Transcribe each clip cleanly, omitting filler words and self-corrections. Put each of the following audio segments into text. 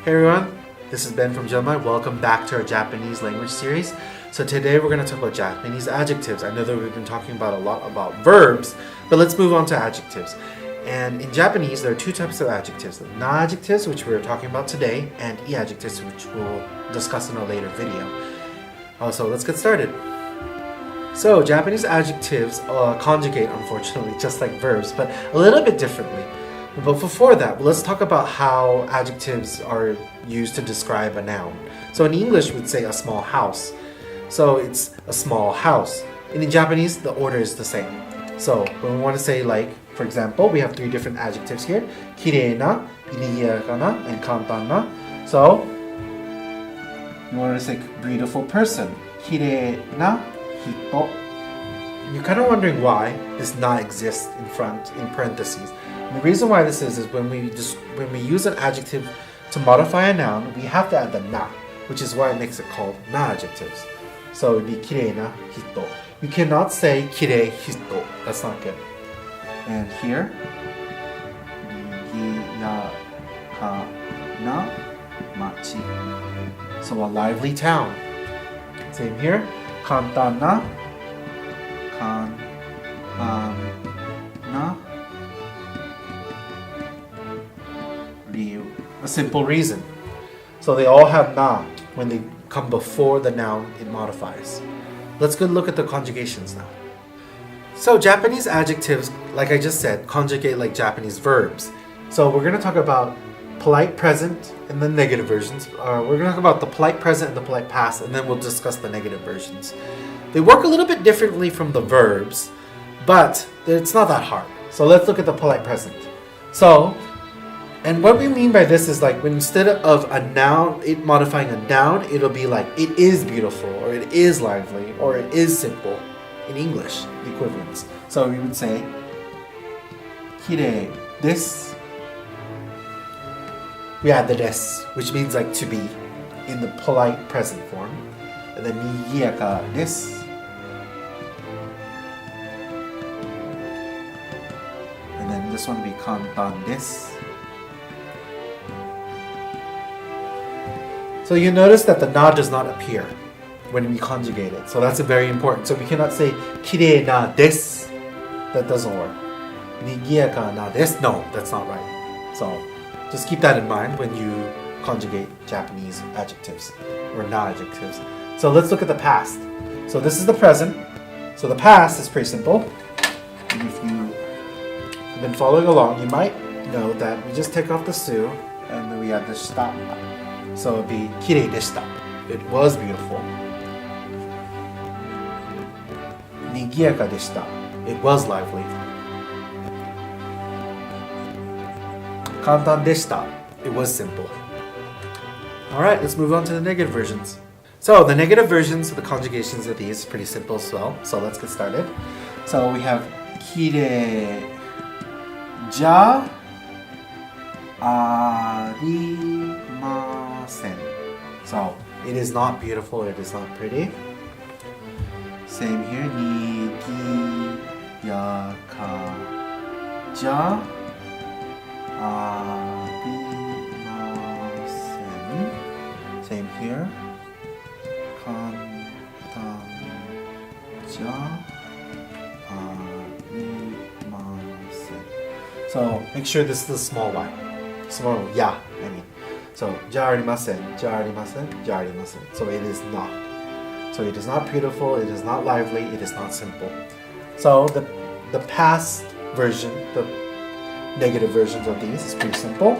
Hey everyone, this is Ben from Jelmai. Welcome back to our Japanese language series. So today we're going to talk about Japanese adjectives. I know that we've been talking about a lot about verbs, but let's move on to adjectives. And in Japanese, there are two types of adjectives. The na-adjectives, which we're talking about today, and i-adjectives, which we'll discuss in a later video. So let's get started. So Japanese adjectives conjugate, unfortunately, just like verbs, but a little bit differently. But before that, let's talk about how adjectives are used to describe a noun. So in English, we'd say a small house. So it's a small house. And in Japanese, the order is the same. So when we want to say, like, for example, we have three different adjectives here. きれいな, にぎやかな, and かんたんな. So you want to say beautiful person. きれいな人. You're kind of wondering why this na exists in front, in parentheses. And the reason why this is when we use an adjective to modify a noun, we have to add the na, which is why it makes it called na adjectives. So it would be きれいな人. You cannot say きれい人. That's not good. And here, にぎやかな町. So a lively town. Same here. 簡単な. 簡単な. A simple reason. So they all have na when they come before the noun it modifies. Let's go look at the conjugations now. So Japanese adjectives, like I just said, conjugate like Japanese verbs. So we're going to talk about polite present and the negative versions. We're going to talk about the polite present and the polite past, and then we'll discuss the negative versions. They work a little bit differently from the verbs, but it's not that hard. So let's look at the polite present. And what we mean by this is like when instead of a noun, it modifying a noun, it'll be like it is beautiful, or it is lively, or it is simple in English, the equivalents. So we would say きれいです. We add the des, which means like to be in the polite present form. And then にぎやかです. And then this one would be 簡単です. So you notice that the na does not appear when we conjugate it. So that's very important. So we cannot say きれいなです. That doesn't work. にぎやかなです. No, that's not right. So just keep that in mind when you conjugate Japanese adjectives or na adjectives. So let's look at the past. So this is the present. So the past is pretty simple. And if you have been following along, you might know that we just take off the su and then we add the shita. So it would be きれいでした. It was beautiful. にぎやかでした. It was lively. 簡単でした. It was simple. Alright, let's move on to the negative versions. So the negative versions of the conjugations of these is pretty simple as well. So let's get started. So we have きれいじゃありません. So it is not beautiful, it is not pretty. Same here. にぎやかじゃありません. Same here. 簡単じゃありません. So make sure this is a small y. Small ya, I mean. So じゃありません, じゃありません, じゃありません. So it is not. So it is not beautiful, it is not lively, it is not simple. So the past version, the negative versions of these is pretty simple.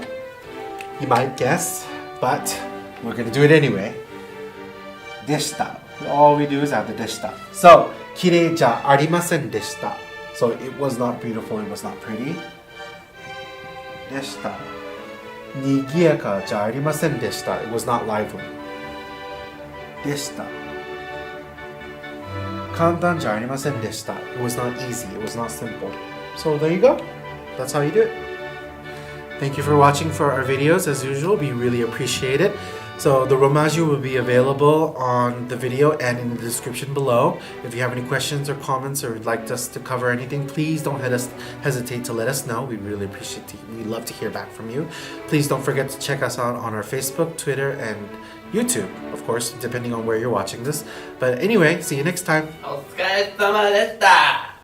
You might guess, but we're going to do it anyway. でした. All we do is add the でした. So きれいじゃありませんでした. So it was not beautiful, it was not pretty. でした. にぎやかじゃありませんでした. It was not lively. でした. 簡単じゃありませんでした. It was not easy. It was not simple. So there you go. That's how you do it. Thank you for watching for our videos. As usual, we really appreciate it. So the Romaji will be available on the video and in the description below. If you have any questions or comments or would like us to cover anything, please don't hesitate to let us know. We really appreciate it. We love to hear back from you. Please don't forget to check us out on our Facebook, Twitter, and YouTube, of course, depending on where you're watching this. But anyway, see you next time. お疲れ様でした。